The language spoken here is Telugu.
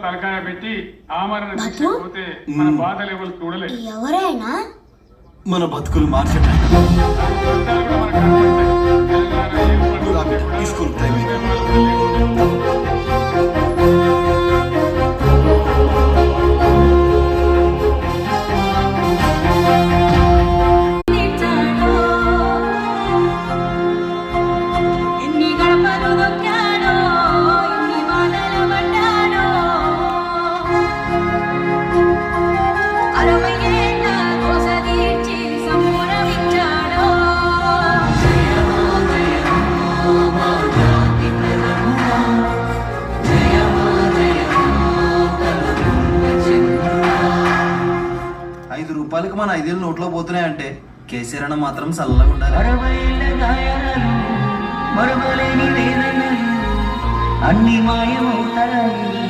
తలకాయ పెట్టి ఆమరణ దీక్ష పోతే మన బాధలు ఎవరు చూడలేదు. ఎవరైనా మన బతుకులు మార్చడానికి స్కూల్ టైం రూపాయలకి మన 5 ఏళ్ళు నోట్లో పోతున్నాయంటే కేసీఆర్ అన్న మాత్రం చల్లగా ఉండాలి. అన్ని మాయమవుతాయి.